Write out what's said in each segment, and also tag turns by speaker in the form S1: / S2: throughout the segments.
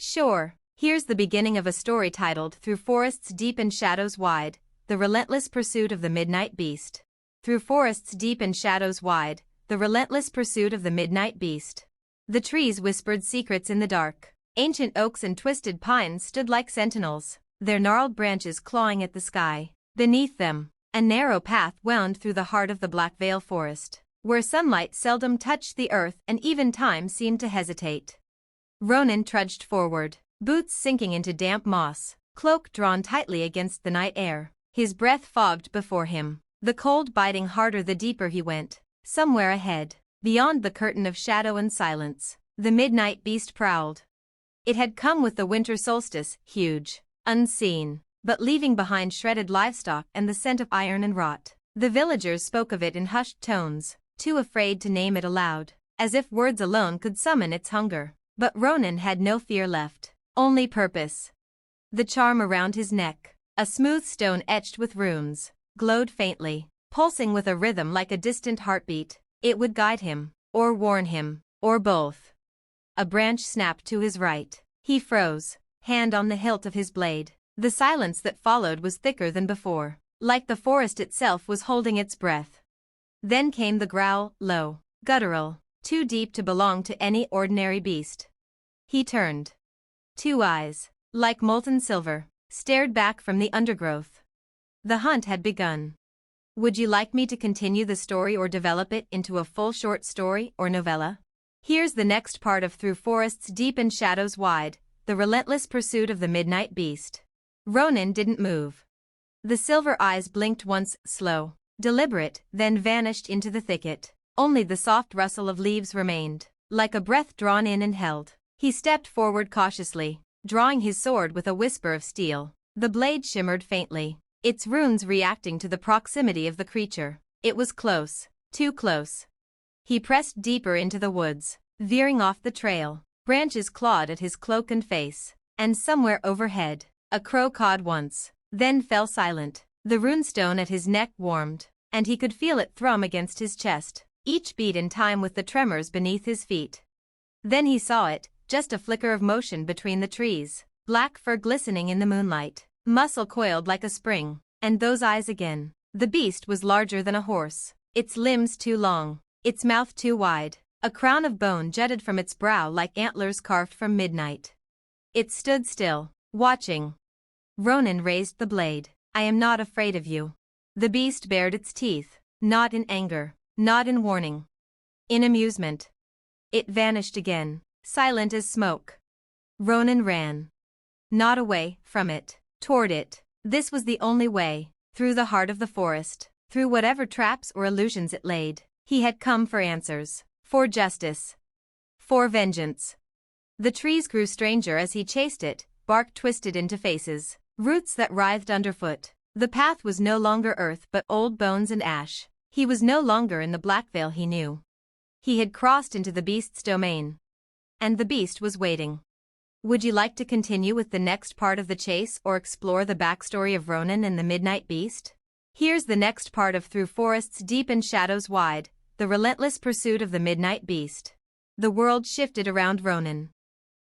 S1: Sure. Here's the beginning of a story titled Through Forests Deep and Shadows Wide, The Relentless Pursuit of the Midnight Beast. Through forests deep and shadows wide, the relentless pursuit of the midnight beast. The trees whispered secrets in the dark. Ancient oaks and twisted pines stood like sentinels, their gnarled branches clawing at the sky. Beneath them, a narrow path wound through the heart of the Black Veil Forest, where sunlight seldom touched the earth and even time seemed to hesitate. Ronan trudged forward, boots sinking into damp moss, cloak drawn tightly against the night air, his breath fogged before him, the cold biting harder the deeper he went. Somewhere ahead, beyond the curtain of shadow and silence, the midnight beast prowled. It had come with the winter solstice, huge, unseen, but leaving behind shredded livestock and the scent of iron and rot. The villagers spoke of it in hushed tones, too afraid to name it aloud, as if words alone could summon its hunger. But Ronan had no fear left, only purpose. The charm around his neck, a smooth stone etched with runes, glowed faintly, pulsing with a rhythm like a distant heartbeat. It would guide him, or warn him, or both. A branch snapped to his right. He froze, hand on the hilt of his blade. The silence that followed was thicker than before, like the forest itself was holding its breath. Then came the growl, low, guttural, too deep to belong to any ordinary beast. He turned. Two eyes, like molten silver, stared back from the undergrowth. The hunt had begun. Would you like me to continue the story or develop it into a full short story or novella? Here's the next part of Through Forests Deep and Shadows Wide, The Relentless Pursuit of the Midnight Beast. Ronan didn't move. The silver eyes blinked once, slow, deliberate, then vanished into the thicket. Only the soft rustle of leaves remained, like a breath drawn in and held. He stepped forward cautiously, drawing his sword with a whisper of steel. The blade shimmered faintly, its runes reacting to the proximity of the creature. It was close, too close. He pressed deeper into the woods, veering off the trail. Branches clawed at his cloak and face, and somewhere overhead, a crow cawed once, then fell silent. The runestone at his neck warmed, and he could feel it thrum against his chest, each beat in time with the tremors beneath his feet. Then he saw it, just a flicker of motion between the trees, black fur glistening in the moonlight, muscle coiled like a spring, and those eyes again. The beast was larger than a horse, its limbs too long, its mouth too wide. A crown of bone jutted from its brow like antlers carved from midnight. It stood still, watching. Ronan raised the blade. I am not afraid of you. The beast bared its teeth, not in anger, not in warning. In amusement. It vanished again, silent as smoke. Ronan ran. Not away from it, toward it. This was the only way, through the heart of the forest, through whatever traps or illusions it laid. He had come for answers. For justice. For vengeance. The trees grew stranger as he chased it, bark twisted into faces, roots that writhed underfoot. The path was no longer earth but old bones and ash. He was no longer in the Black Veil he knew. He had crossed into the beast's domain. And the beast was waiting. Would you like to continue with the next part of the chase or explore the backstory of Ronan and the Midnight Beast? Here's the next part of Through Forests Deep and Shadows Wide, The Relentless Pursuit of the Midnight Beast. The world shifted around Ronan.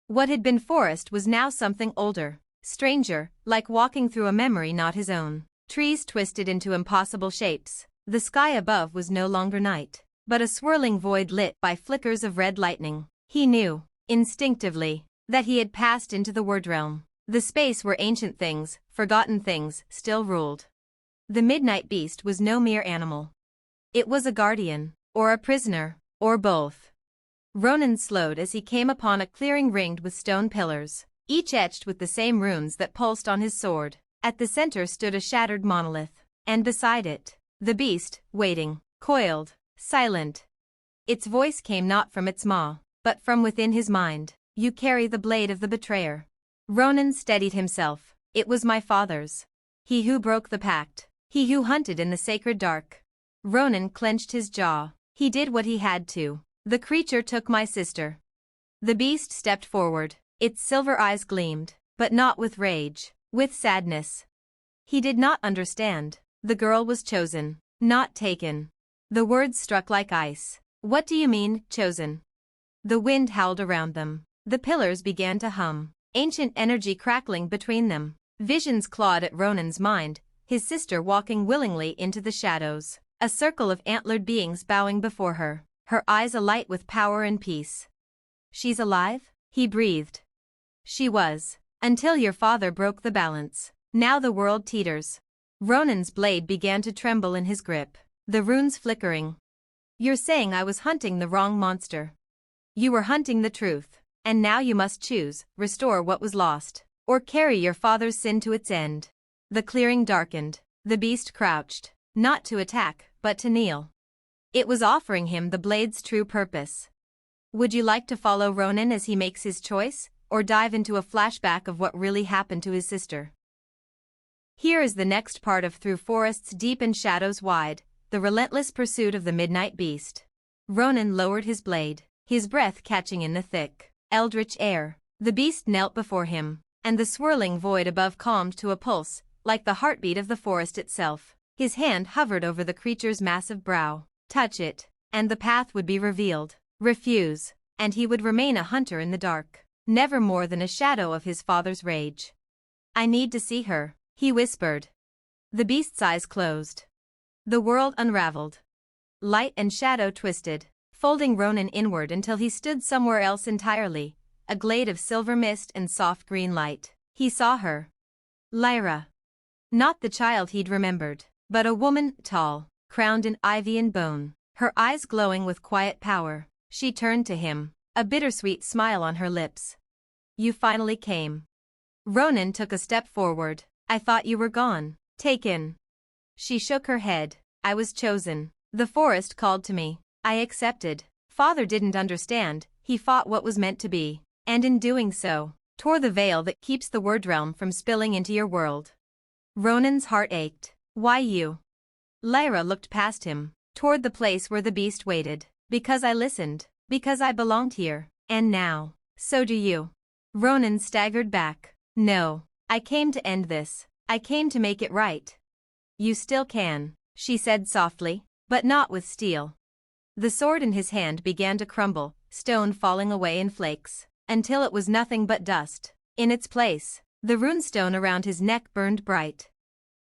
S1: What had been forest was now something older, stranger, like walking through a memory not his own. Trees twisted into impossible shapes. The sky above was no longer night, but a swirling void lit by flickers of red lightning. He knew, instinctively, that he had passed into the Word Realm, the space where ancient things, forgotten things, still ruled. The Midnight Beast was no mere animal. It was a guardian. Or a prisoner, or both. Ronan slowed as he came upon a clearing ringed with stone pillars, each etched with the same runes that pulsed on his sword. At the center stood a shattered monolith, and beside it, the beast, waiting, coiled, silent. Its voice came not from its maw, but from within his mind. You carry the blade of the betrayer. Ronan steadied himself. It was my father's. He who broke the pact. He who hunted in the sacred dark. Ronan clenched his jaw. He did what he had to. The creature took my sister. The beast stepped forward. Its silver eyes gleamed, but not with rage, with sadness. He did not understand. The girl was chosen, not taken. The words struck like ice. What do you mean, chosen? The wind howled around them. The pillars began to hum. ancient energy crackling between them. Visions clawed at Ronan's mind, his sister walking willingly into the shadows, a circle of antlered beings bowing before her, her eyes alight with power and peace. "She's alive?" he breathed. "She was. Until your father broke the balance. Now the world teeters." Ronan's blade began to tremble in his grip, the runes flickering. "You're saying I was hunting the wrong monster. You were hunting the truth, and now you must choose, restore what was lost, or carry your father's sin to its end." The clearing darkened. The beast crouched, not to attack, but to kneel. It was offering him the blade's true purpose. Would you like to follow Ronan as he makes his choice, or dive into a flashback of what really happened to his sister? Here is the next part of Through Forests Deep and Shadows Wide, the relentless pursuit of the midnight beast. Ronan lowered his blade, his breath catching in the thick, eldritch air. The beast knelt before him, and the swirling void above calmed to a pulse, like the heartbeat of the forest itself. His hand hovered over the creature's massive brow. Touch it, and the path would be revealed. Refuse, and he would remain a hunter in the dark, never more than a shadow of his father's rage. "I need to see her," he whispered. The beast's eyes closed. The world unraveled. Light and shadow twisted, folding Ronan inward until he stood somewhere else entirely, a glade of silver mist and soft green light. He saw her. Lyra. Not the child he'd remembered, but a woman, tall, crowned in ivy and bone, her eyes glowing with quiet power. She turned to him, a bittersweet smile on her lips. "You finally came." Ronan took a step forward. "I thought you were gone, taken." She shook her head. "I was chosen. The forest called to me. I accepted. Father didn't understand, he fought what was meant to be, and in doing so, tore the veil that keeps the word realm from spilling into your world." Ronan's heart ached. "Why you?" Lyra looked past him, toward the place where the beast waited. "Because I listened, because I belonged here, and now, so do you." Ronan staggered back. "No, I came to end this. I came to make it right." "You still can," she said softly, "but not with steel." The sword in his hand began to crumble, stone falling away in flakes, until it was nothing but dust. In its place, the runestone around his neck burned bright.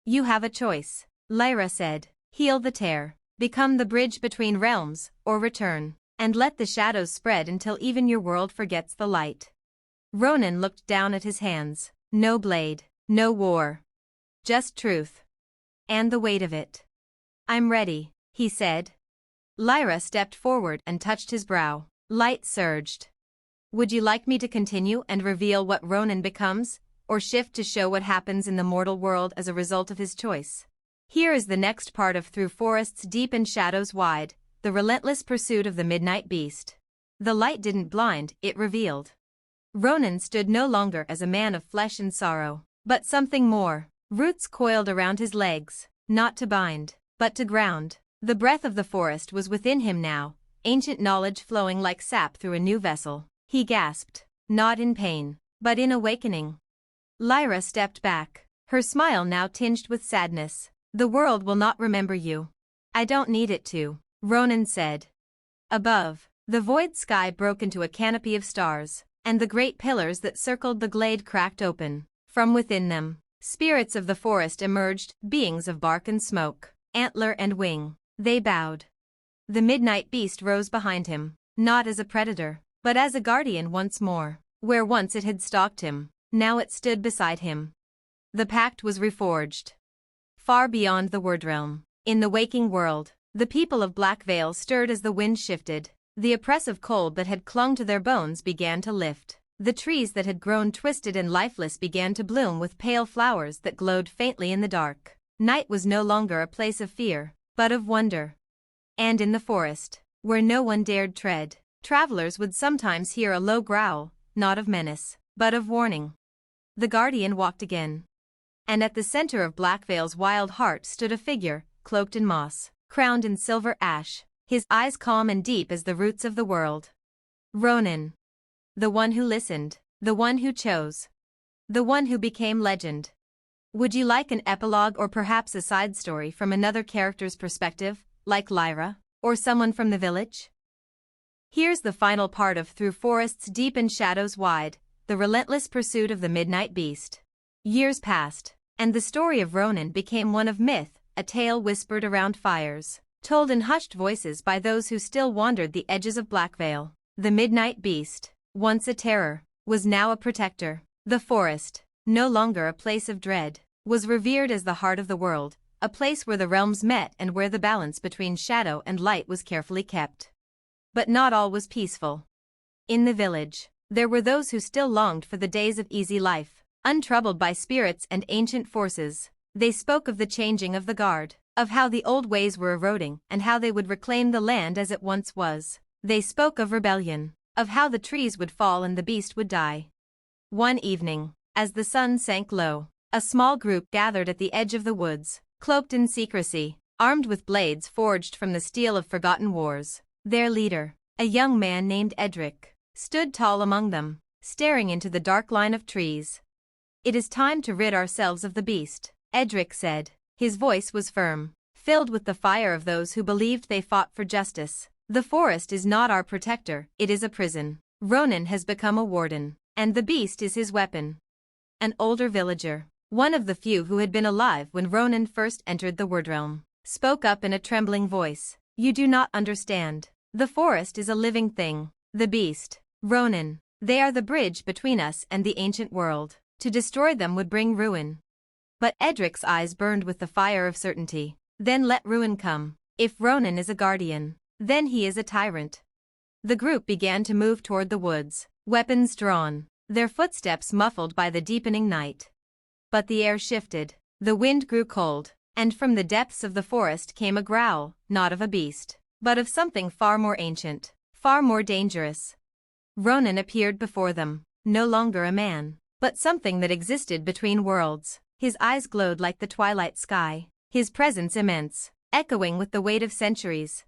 S1: "You have a choice," Lyra said. "Heal the tear, become the bridge between realms, or return, and let the shadows spread until even your world forgets the light." Ronan looked down at his hands. No blade, no war. Just truth. And the weight of it. "I'm ready," he said. Lyra stepped forward and touched his brow. Light surged. "Would you like me to continue and reveal what Ronan becomes, or shift to show what happens in the mortal world as a result of his choice?" Here is the next part of Through Forests Deep and Shadows Wide, the relentless pursuit of the midnight beast. The light didn't blind, it revealed. Ronan stood no longer as a man of flesh and sorrow, but something more. Roots coiled around his legs, not to bind, but to ground. The breath of the forest was within him now, ancient knowledge flowing like sap through a new vessel. He gasped, not in pain, but in awakening. Lyra stepped back, her smile now tinged with sadness. "The world will not remember you." "I don't need it to," Ronan said. Above, the void sky broke into a canopy of stars, and the great pillars that circled the glade cracked open. From within them, spirits of the forest emerged, beings of bark and smoke, antler and wing. They bowed. The midnight beast rose behind him, not as a predator, but as a guardian once more. Where once it had stalked him, now it stood beside him. The pact was reforged. Far beyond the word realm, in the waking world, the people of Black Vale stirred as the wind shifted. The oppressive cold that had clung to their bones began to lift. The trees that had grown twisted and lifeless began to bloom with pale flowers that glowed faintly in the dark. Night was no longer a place of fear, but of wonder. And in the forest, where no one dared tread, travelers would sometimes hear a low growl, not of menace, but of warning. The guardian walked again. And at the center of Blackvale's wild heart stood a figure, cloaked in moss, crowned in silver ash, his eyes calm and deep as the roots of the world. Ronan. The one who listened, the one who chose, the one who became legend. Would you like an epilogue or perhaps a side story from another character's perspective, like Lyra, or someone from the village? Here's the final part of Through Forests Deep and Shadows Wide, the relentless pursuit of the midnight beast. Years passed, and the story of Ronan became one of myth, a tale whispered around fires, told in hushed voices by those who still wandered the edges of Blackvale. The midnight beast, once a terror, was now a protector. The forest, no longer a place of dread, was revered as the heart of the world, a place where the realms met and where the balance between shadow and light was carefully kept. But not all was peaceful. In the village, there were those who still longed for the days of easy life, untroubled by spirits and ancient forces. They spoke of the changing of the guard, of how the old ways were eroding and how they would reclaim the land as it once was. They spoke of rebellion, of how the trees would fall and the beast would die. One evening, as the sun sank low, a small group gathered at the edge of the woods, cloaked in secrecy, armed with blades forged from the steel of forgotten wars. Their leader, a young man named Edric, stood tall among them, staring into the dark line of trees. "It is time to rid ourselves of the beast," Edric said. His voice was firm, filled with the fire of those who believed they fought for justice. "The forest is not our protector, it is a prison. Ronan has become a warden, and the beast is his weapon." An older villager, one of the few who had been alive when Ronan first entered the Wordrealm, spoke up in a trembling voice. "You do not understand. The forest is a living thing. The beast, Ronan, they are the bridge between us and the ancient world. To destroy them would bring ruin." But Edric's eyes burned with the fire of certainty. "Then let ruin come. If Ronan is a guardian, then he is a tyrant." The group began to move toward the woods, weapons drawn, their footsteps muffled by the deepening night. But the air shifted, the wind grew cold, and from the depths of the forest came a growl, not of a beast, but of something far more ancient, far more dangerous. Ronan appeared before them, no longer a man, but something that existed between worlds. His eyes glowed like the twilight sky, his presence immense, echoing with the weight of centuries.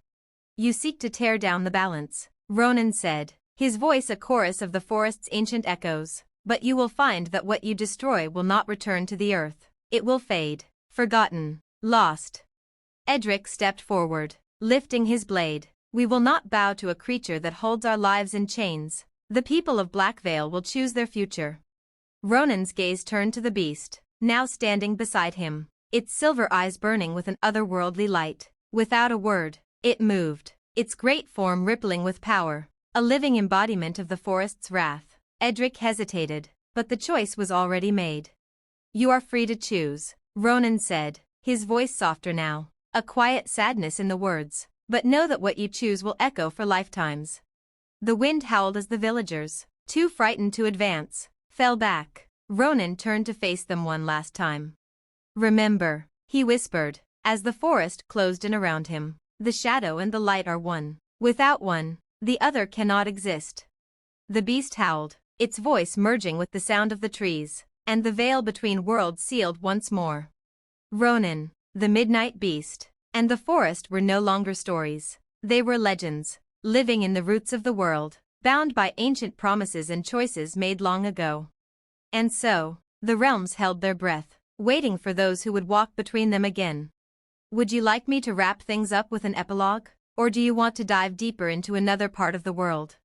S1: "You seek to tear down the balance," Ronan said, his voice a chorus of the forest's ancient echoes. "But you will find that what you destroy will not return to the earth. It will fade, forgotten, lost." Edric stepped forward, lifting his blade. "We will not bow to a creature that holds our lives in chains. The people of Blackvale will choose their future." Ronan's gaze turned to the beast, now standing beside him, its silver eyes burning with an otherworldly light. Without a word, it moved, its great form rippling with power, a living embodiment of the forest's wrath. Edric hesitated, but the choice was already made. "You are free to choose," Ronan said, his voice softer now, a quiet sadness in the words. "But know that what you choose will echo for lifetimes." The wind howled as the villagers, too frightened to advance, fell back. Ronan turned to face them one last time. "Remember," he whispered, as the forest closed in around him, "the shadow and the light are one. Without one, the other cannot exist." The beast howled, its voice merging with the sound of the trees, and the veil between worlds sealed once more. Ronan, the midnight beast, and the forest were no longer stories. They were legends, living in the roots of the world, bound by ancient promises and choices made long ago. And so, the realms held their breath, waiting for those who would walk between them again. Would you like me to wrap things up with an epilogue, or do you want to dive deeper into another part of the world?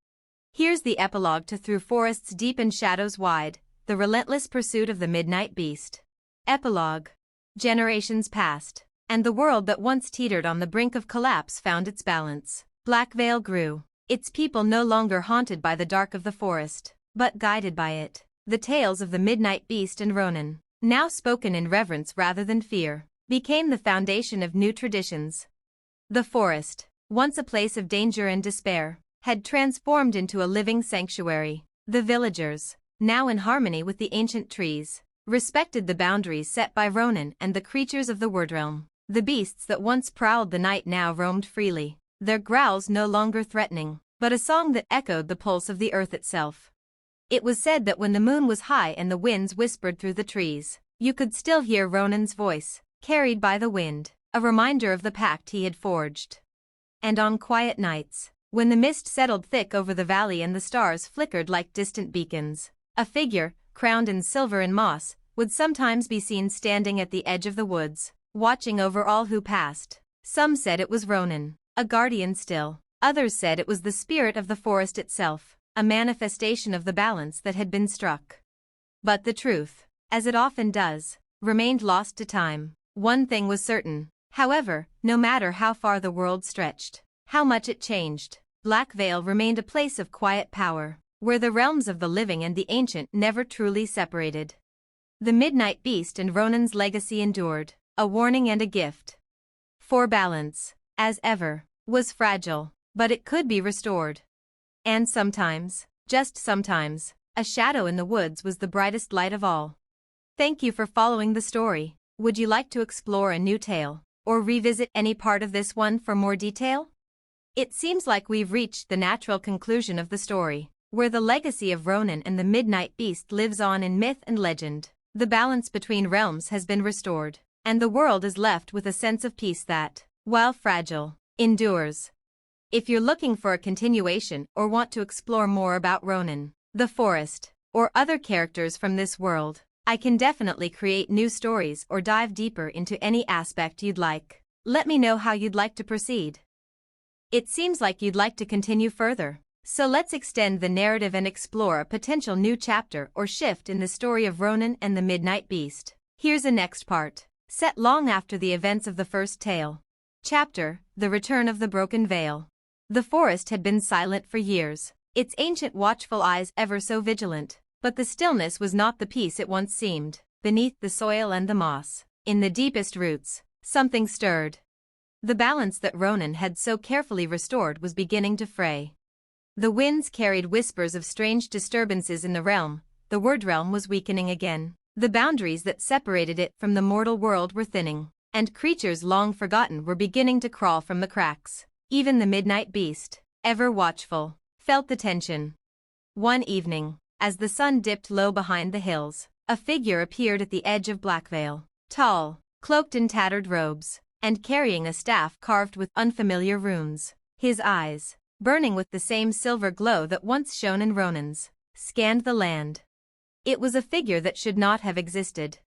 S1: Here's the epilogue to Through Forests Deep and Shadows Wide, the relentless pursuit of the midnight beast. Epilogue. Generations passed, and the world that once teetered on the brink of collapse found its balance. Blackvale grew, its people no longer haunted by the dark of the forest, but guided by it. The tales of the midnight beast and Ronan, now spoken in reverence rather than fear, became the foundation of new traditions. The forest, once a place of danger and despair, had transformed into a living sanctuary. The villagers, now in harmony with the ancient trees, respected the boundaries set by Ronan and the creatures of the Wordrealm. The beasts that once prowled the night now roamed freely, their growls no longer threatening, but a song that echoed the pulse of the earth itself. It was said that when the moon was high and the winds whispered through the trees, you could still hear Ronan's voice, carried by the wind, a reminder of the pact he had forged. And on quiet nights, when the mist settled thick over the valley and the stars flickered like distant beacons, a figure, crowned in silver and moss, would sometimes be seen standing at the edge of the woods, watching over all who passed. Some said it was Ronan, a guardian still. Others said it was the spirit of the forest itself, a manifestation of the balance that had been struck. But the truth, as it often does, remained lost to time. One thing was certain, however, no matter how far the world stretched, how much it changed, Black Veil remained a place of quiet power, where the realms of the living and the ancient never truly separated. The Midnight Beast and Ronan's legacy endured, a warning and a gift. For balance, as ever, was fragile, but it could be restored. And sometimes, just sometimes, a shadow in the woods was the brightest light of all. Thank you for following the story. Would you like to explore a new tale, or revisit any part of this one for more detail? It seems like we've reached the natural conclusion of the story, where the legacy of Ronan and the Midnight Beast lives on in myth and legend. The balance between realms has been restored, and the world is left with a sense of peace that, while fragile, endures. If you're looking for a continuation or want to explore more about Ronan, the forest, or other characters from this world, I can definitely create new stories or dive deeper into any aspect you'd like. Let me know how you'd like to proceed. It seems like you'd like to continue further, so let's extend the narrative and explore a potential new chapter or shift in the story of Ronan and the Midnight Beast. Here's the next part, set long after the events of the first tale. Chapter: The Return of the Broken Veil. The forest had been silent for years, its ancient watchful eyes ever so vigilant, but the stillness was not the peace it once seemed. Beneath the soil and the moss, in the deepest roots, something stirred. The balance that Ronan had so carefully restored was beginning to fray. The winds carried whispers of strange disturbances in the realm. The word realm was weakening again. The boundaries that separated it from the mortal world were thinning, and creatures long forgotten were beginning to crawl from the cracks. Even the Midnight Beast, ever watchful, felt the tension. One evening, as the sun dipped low behind the hills, a figure appeared at the edge of Black Veil, tall, cloaked in tattered robes, and carrying a staff carved with unfamiliar runes. His eyes, burning with the same silver glow that once shone in Ronan's, scanned the land. It was a figure that should not have existed.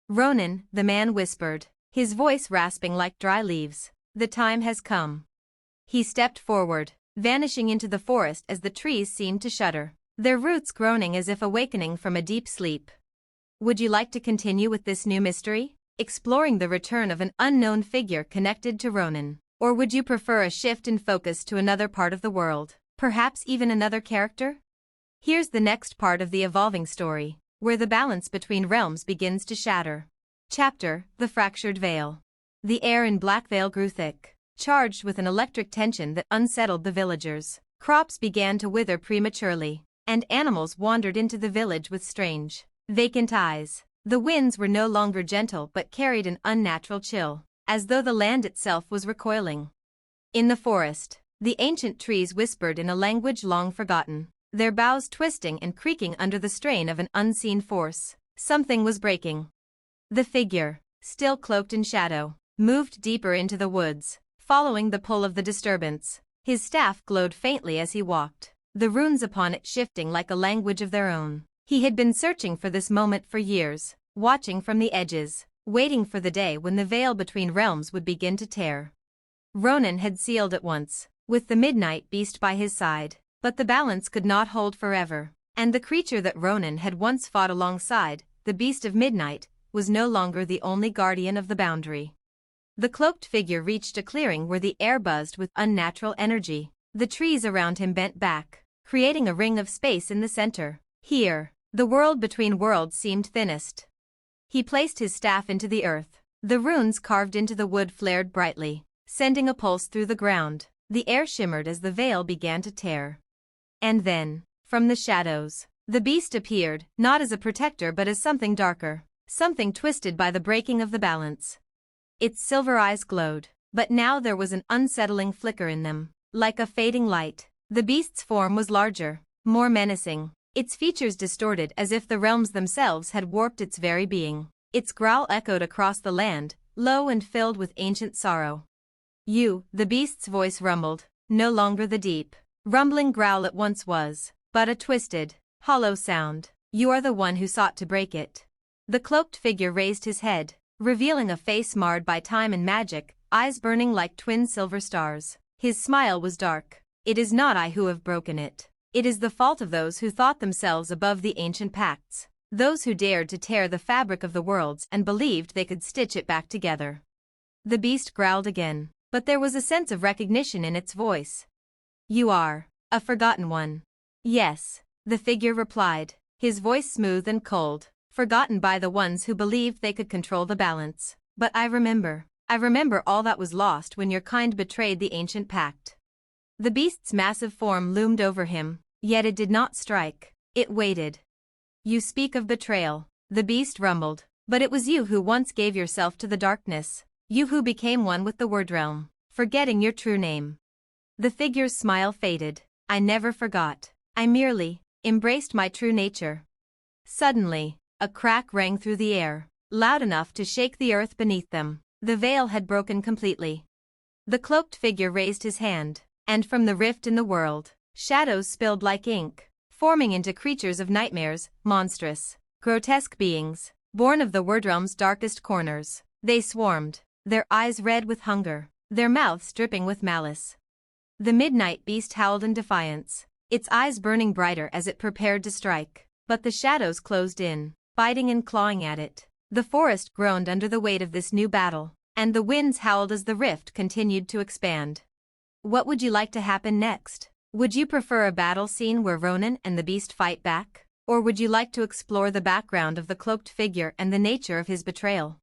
S1: "Ronan," the man whispered, his voice rasping like dry leaves, "the time has come." He stepped forward, vanishing into the forest as the trees seemed to shudder, their roots groaning as if awakening from a deep sleep. Would you like to continue with this new mystery, exploring the return of an unknown figure connected to Ronan? Or would you prefer a shift in focus to another part of the world, perhaps even another character? Here's the next part of the evolving story, where the balance between realms begins to shatter. Chapter: The Fractured Veil. The air in Black Veil grew thick, charged with an electric tension that unsettled the villagers. Crops began to wither prematurely, and animals wandered into the village with strange, vacant eyes. The winds were no longer gentle but carried an unnatural chill, as though the land itself was recoiling. In the forest, the ancient trees whispered in a language long forgotten, their boughs twisting and creaking under the strain of an unseen force. Something was breaking. The figure, still cloaked in shadow, moved deeper into the woods, following the pull of the disturbance. His staff glowed faintly as he walked, the runes upon it shifting like a language of their own. He had been searching for this moment for years, watching from the edges, waiting for the day when the veil between realms would begin to tear. Ronan had sealed it once, with the Midnight Beast by his side, but the balance could not hold forever, and the creature that Ronan had once fought alongside, the Beast of Midnight, was no longer the only guardian of the boundary. The cloaked figure reached a clearing where the air buzzed with unnatural energy. The trees around him bent back, creating a ring of space in the center. Here, the world between worlds seemed thinnest. He placed his staff into the earth. The runes carved into the wood flared brightly, sending a pulse through the ground. The air shimmered as the veil began to tear. And then, from the shadows, the beast appeared, not as a protector but as something darker, something twisted by the breaking of the balance. Its silver eyes glowed, but now there was an unsettling flicker in them, like a fading light. The beast's form was larger, more menacing, its features distorted as if the realms themselves had warped its very being. Its growl echoed across the land, low and filled with ancient sorrow. "You," the beast's voice rumbled, no longer the deep, rumbling growl it once was, but a twisted, hollow sound. "You are the one who sought to break it." The cloaked figure raised his head, revealing a face marred by time and magic, eyes burning like twin silver stars. His smile was dark. "It is not I who have broken it. It is the fault of those who thought themselves above the ancient pacts, those who dared to tear the fabric of the worlds and believed they could stitch it back together. The beast growled again, but there was a sense of recognition in its voice. You are a forgotten one. Yes, the figure replied, his voice smooth and cold, forgotten by the ones who believed they could control the balance. But I remember all that was lost when your kind betrayed the ancient pact. The beast's massive form loomed over him, yet it did not strike. It waited. You speak of betrayal, the beast rumbled, but it was you who once gave yourself to the darkness, you who became one with the word realm, forgetting your true name. The figure's smile faded. I never forgot. I merely embraced my true nature. Suddenly, a crack rang through the air, loud enough to shake the earth beneath them. The veil had broken completely. The cloaked figure raised his hand, and from the rift in the world, shadows spilled like ink, forming into creatures of nightmares, monstrous, grotesque beings, born of the word realm's darkest corners. They swarmed, their eyes red with hunger, their mouths dripping with malice. The midnight beast howled in defiance, its eyes burning brighter as it prepared to strike, but the shadows closed in, biting and clawing at it. The forest groaned under the weight of this new battle, and the winds howled as the rift continued to expand. What would you like to happen next? Would you prefer a battle scene where Ronan and the beast fight back? Or would you like to explore the background of the cloaked figure and the nature of his betrayal?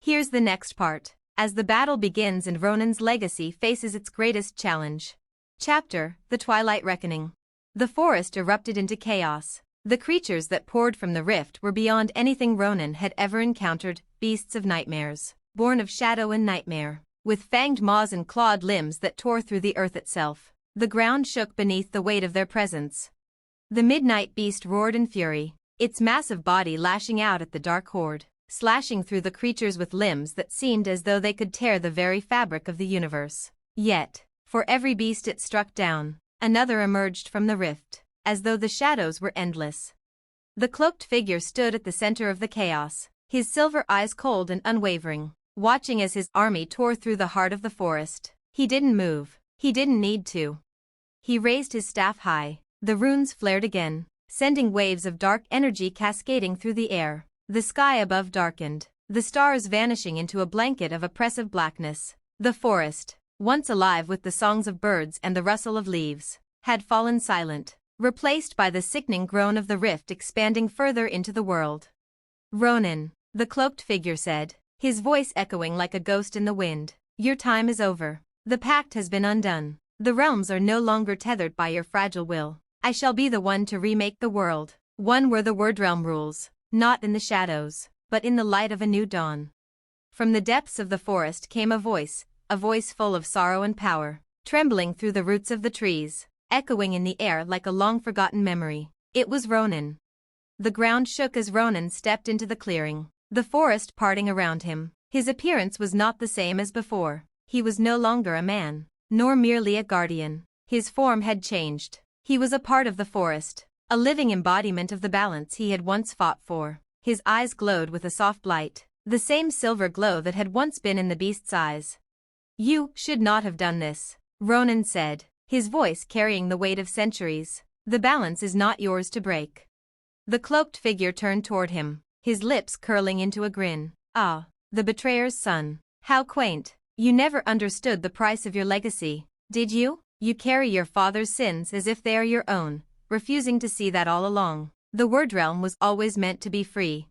S1: Here's the next part, as the battle begins and Ronan's legacy faces its greatest challenge. Chapter: The Twilight Reckoning. The forest erupted into chaos. The creatures that poured from the rift were beyond anything Ronan had ever encountered, beasts of nightmares, born of shadow and nightmare, with fanged maws and clawed limbs that tore through the earth itself. The ground shook beneath the weight of their presence. The midnight beast roared in fury, its massive body lashing out at the dark horde, slashing through the creatures with limbs that seemed as though they could tear the very fabric of the universe. Yet, for every beast it struck down, another emerged from the rift, as though the shadows were endless. The cloaked figure stood at the center of the chaos, his silver eyes cold and unwavering, watching as his army tore through the heart of the forest. He didn't move. He didn't need to. He raised his staff high. The runes flared again, sending waves of dark energy cascading through the air. The sky above darkened, the stars vanishing into a blanket of oppressive blackness. The forest, once alive with the songs of birds and the rustle of leaves, had fallen silent, replaced by the sickening groan of the rift expanding further into the world. Ronan, the cloaked figure said, his voice echoing like a ghost in the wind, your time is over. The pact has been undone. The realms are no longer tethered by your fragile will. I shall be the one to remake the world, one where the word realm rules, not in the shadows, but in the light of a new dawn. From the depths of the forest came a voice full of sorrow and power, trembling through the roots of the trees, echoing in the air like a long-forgotten memory. It was Ronan. The ground shook as Ronan stepped into the clearing, the forest parting around him. His appearance was not the same as before. He was no longer a man, nor merely a guardian. His form had changed. He was a part of the forest, a living embodiment of the balance he had once fought for. His eyes glowed with a soft light, the same silver glow that had once been in the beast's eyes. You should not have done this, Ronan said, his voice carrying the weight of centuries. The balance is not yours to break. The cloaked figure turned toward him, his lips curling into a grin. Ah, the betrayer's son. How quaint. You never understood the price of your legacy, did you? You carry your father's sins as if they are your own, refusing to see that all along. The word realm was always meant to be free.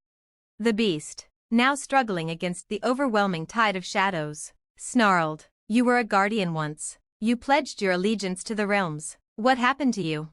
S1: The beast, now struggling against the overwhelming tide of shadows, snarled. You were a guardian once. You pledged your allegiance to the realms. What happened to you?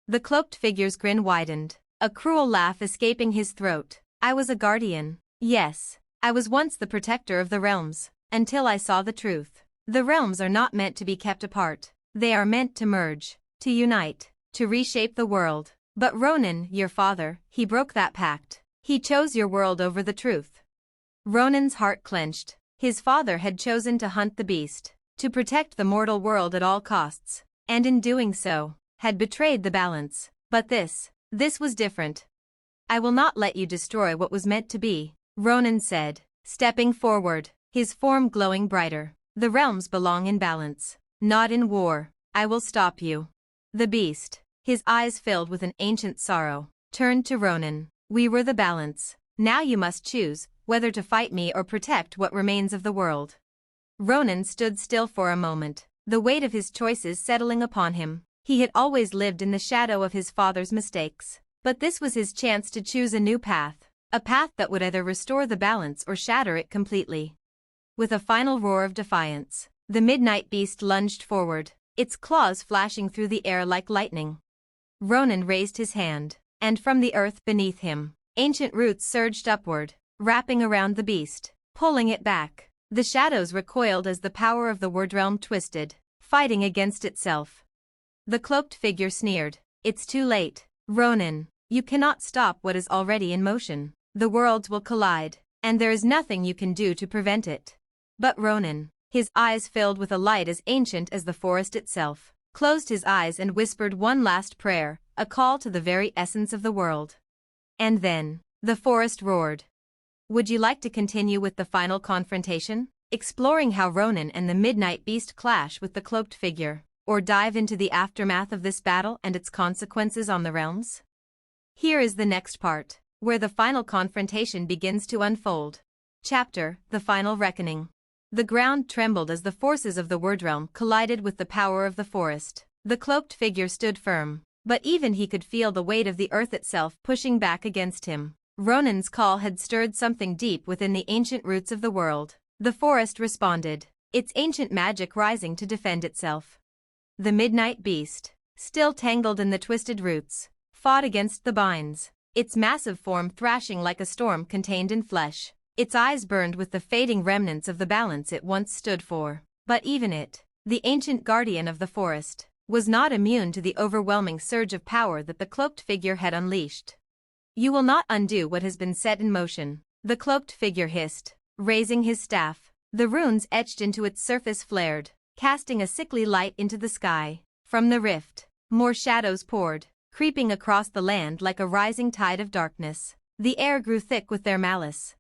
S1: The cloaked figure's grin widened, a cruel laugh escaping his throat. I was a guardian. Yes, I was once the protector of the realms. Until I saw the truth. The realms are not meant to be kept apart. They are meant to merge, to unite, to reshape the world. But Ronan, your father, he broke that pact. He chose your world over the truth. Ronan's heart clenched. His father had chosen to hunt the beast, to protect the mortal world at all costs, and in doing so, had betrayed the balance. But this was different. I will not let you destroy what was meant to be, Ronan said, stepping forward, his form glowing brighter. The realms belong in balance, not in war. I will stop you. The beast, his eyes filled with an ancient sorrow, turned to Ronan. "We were the balance. Now you must choose whether to fight me or protect what remains of the world." Ronan stood still for a moment, the weight of his choices settling upon him. He had always lived in the shadow of his father's mistakes, but this was his chance to choose a new path, a path that would either restore the balance or shatter it completely. With a final roar of defiance, the midnight beast lunged forward, its claws flashing through the air like lightning. Ronan raised his hand, and from the earth beneath him, ancient roots surged upward, wrapping around the beast, pulling it back. The shadows recoiled as the power of the Word Realm twisted, fighting against itself. The cloaked figure sneered. "It's too late, Ronan. You cannot stop what is already in motion. The worlds will collide, and there is nothing you can do to prevent it." But Ronan, his eyes filled with a light as ancient as the forest itself, closed his eyes and whispered one last prayer, a call to the very essence of the world. And then, the forest roared. Would you like to continue with the final confrontation, exploring how Ronan and the Midnight Beast clash with the cloaked figure, or dive into the aftermath of this battle and its consequences on the realms? Here is the next part, where the final confrontation begins to unfold. Chapter: The Final Reckoning. The ground trembled as the forces of the Word Realm collided with the power of the forest. The cloaked figure stood firm, but even he could feel the weight of the earth itself pushing back against him. Ronan's call had stirred something deep within the ancient roots of the world. The forest responded, its ancient magic rising to defend itself. The midnight beast, still tangled in the twisted roots, fought against the binds, its massive form thrashing like a storm contained in flesh. Its eyes burned with the fading remnants of the balance it once stood for. But even it, the ancient guardian of the forest, was not immune to the overwhelming surge of power that the cloaked figure had unleashed. "You will not undo what has been set in motion," the cloaked figure hissed, raising his staff. The runes etched into its surface flared, casting a sickly light into the sky. From the rift, more shadows poured, creeping across the land like a rising tide of darkness. The air grew thick with their malice.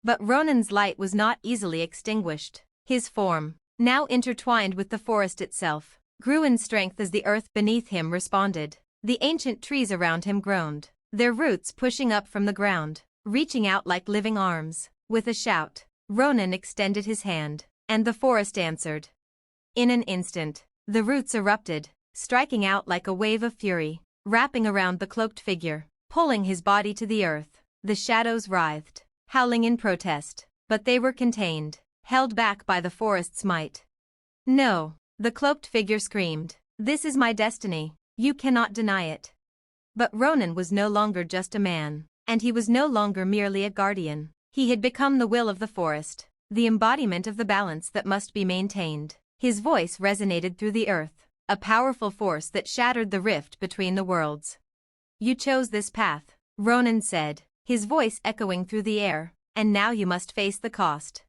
S1: But Ronan's light was not easily extinguished. His form, now intertwined with the forest itself, grew in strength as the earth beneath him responded. The ancient trees around him groaned, their roots pushing up from the ground, reaching out like living arms. With a shout, Ronan extended his hand, and the forest answered. In an instant, the roots erupted, striking out like a wave of fury, wrapping around the cloaked figure, pulling his body to the earth. The shadows writhed, howling in protest, but they were contained, held back by the forest's might. "No," the cloaked figure screamed, "this is my destiny, you cannot deny it." But Ronan was no longer just a man, and he was no longer merely a guardian. He had become the will of the forest, the embodiment of the balance that must be maintained. His voice resonated through the earth, a powerful force that shattered the rift between the worlds. "You chose this path," Ronan said, his voice echoing through the air, "and now you must face the cost."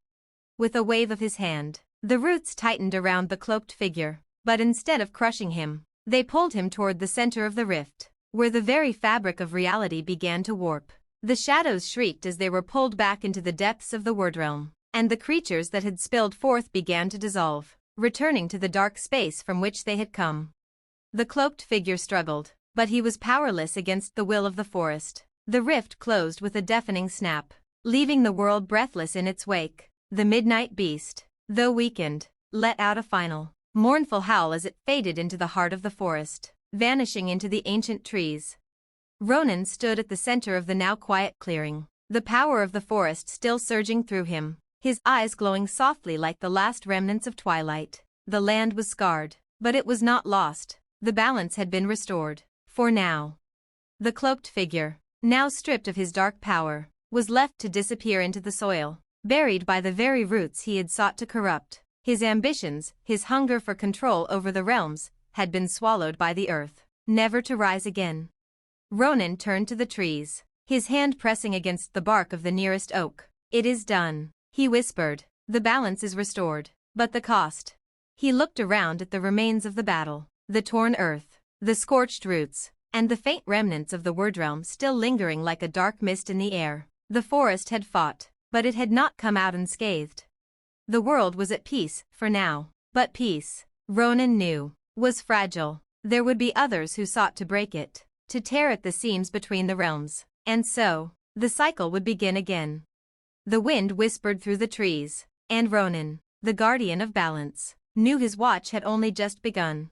S1: With a wave of his hand, the roots tightened around the cloaked figure, but instead of crushing him, they pulled him toward the center of the rift, where the very fabric of reality began to warp. The shadows shrieked as they were pulled back into the depths of the Word Realm, and the creatures that had spilled forth began to dissolve, returning to the dark space from which they had come. The cloaked figure struggled, but he was powerless against the will of the forest. The rift closed with a deafening snap, leaving the world breathless in its wake. The midnight beast, though weakened, let out a final, mournful howl as it faded into the heart of the forest, vanishing into the ancient trees. Ronan stood at the center of the now quiet clearing, the power of the forest still surging through him, his eyes glowing softly like the last remnants of twilight. The land was scarred, but it was not lost. The balance had been restored, for now. The cloaked figure, now stripped of his dark power, was left to disappear into the soil, buried by the very roots he had sought to corrupt. His ambitions, his hunger for control over the realms, had been swallowed by the earth, never to rise again. Ronan turned to the trees, his hand pressing against the bark of the nearest oak. "It is done," he whispered. "The balance is restored, but the cost." He looked around at the remains of the battle, the torn earth, the scorched roots, and the faint remnants of the Word Realm still lingering like a dark mist in the air. The forest had fought, but it had not come out unscathed. The world was at peace, for now. But peace, Ronan knew, was fragile. There would be others who sought to break it, to tear at the seams between the realms, and so, the cycle would begin again. The wind whispered through the trees, and Ronan, the guardian of balance, knew his watch had only just begun.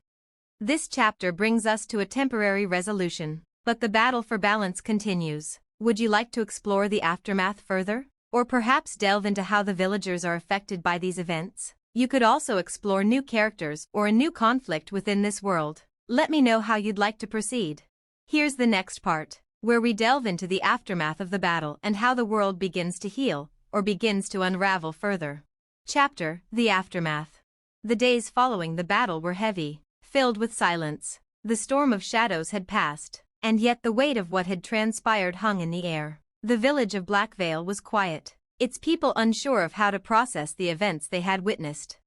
S1: This chapter brings us to a temporary resolution, but the battle for balance continues. Would you like to explore the aftermath further? Or perhaps delve into how the villagers are affected by these events? You could also explore new characters or a new conflict within this world. Let me know how you'd like to proceed. Here's the next part, where we delve into the aftermath of the battle and how the world begins to heal, or begins to unravel further. Chapter: The Aftermath. The days following the battle were heavy, filled with silence. The storm of shadows had passed, and yet the weight of what had transpired hung in the air. The village of Blackvale was quiet, its people unsure of how to process the events they had witnessed.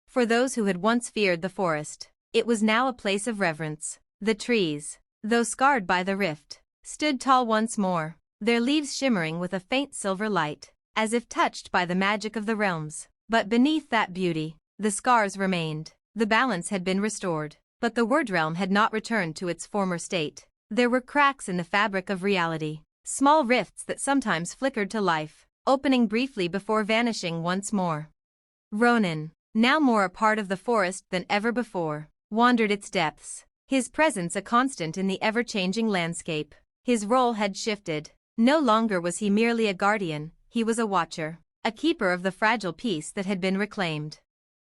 S1: For those who had once feared the forest, it was now a place of reverence. The trees, though scarred by the rift, stood tall once more, their leaves shimmering with a faint silver light, as if touched by the magic of the realms. But beneath that beauty, the scars remained. The balance had been restored, but the word realm had not returned to its former state. There were cracks in the fabric of reality, small rifts that sometimes flickered to life, opening briefly before vanishing once more. Ronan, now more a part of the forest than ever before, wandered its depths, his presence a constant in the ever-changing landscape. His role had shifted. No longer was he merely a guardian, he was a watcher, a keeper of the fragile peace that had been reclaimed.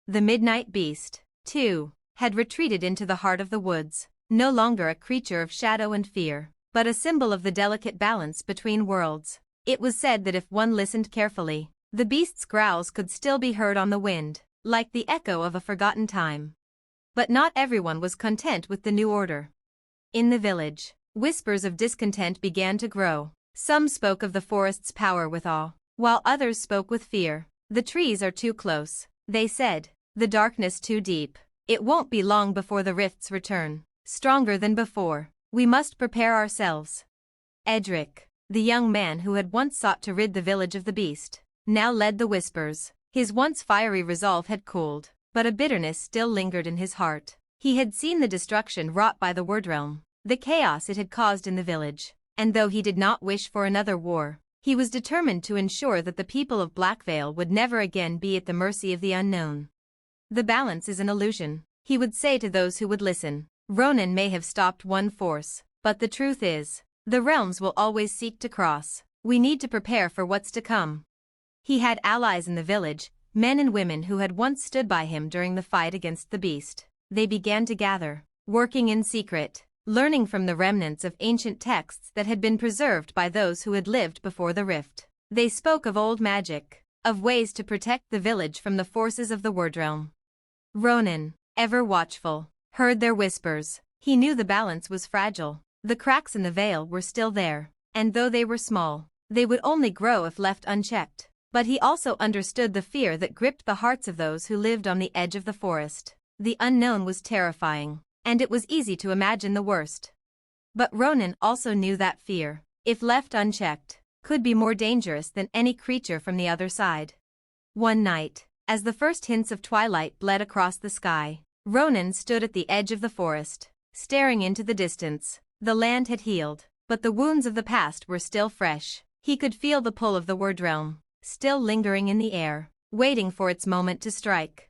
S1: The midnight beast, too, had retreated into the heart of the woods, no longer a creature of shadow and fear, but a symbol of the delicate balance between worlds. It was said that if one listened carefully, the beast's growls could still be heard on the wind, like the echo of a forgotten time. But not everyone was content with the new order. In the village, whispers of discontent began to grow. Some spoke of the forest's power with awe, while others spoke with fear. The trees are too close, they said, the darkness too deep. It won't be long before the rifts return, stronger than before. We must prepare ourselves. Edric, the young man who had once sought to rid the village of the beast, now led the whispers. His once fiery resolve had cooled, but a bitterness still lingered in his heart. He had seen the destruction wrought by the word realm, the chaos it had caused in the village, and though he did not wish for another war, he was determined to ensure that the people of Blackvale would never again be at the mercy of the unknown. The balance is an illusion, he would say to those who would listen. Ronan may have stopped one force, but the truth is, the realms will always seek to cross. We need to prepare for what's to come. He had allies in the village, men and women who had once stood by him during the fight against the beast. They began to gather, working in secret, learning from the remnants of ancient texts that had been preserved by those who had lived before the rift. They spoke of old magic, of ways to protect the village from the forces of the word realm. Ronan, ever watchful, heard their whispers. He knew the balance was fragile. The cracks in the veil were still there, and though they were small, they would only grow if left unchecked. But he also understood the fear that gripped the hearts of those who lived on the edge of the forest. The unknown was terrifying, and it was easy to imagine the worst. But Ronan also knew that fear, if left unchecked, could be more dangerous than any creature from the other side. One night, as the first hints of twilight bled across the sky, Ronan stood at the edge of the forest, staring into the distance. The land had healed, but the wounds of the past were still fresh. He could feel the pull of the word realm, still lingering in the air, waiting for its moment to strike.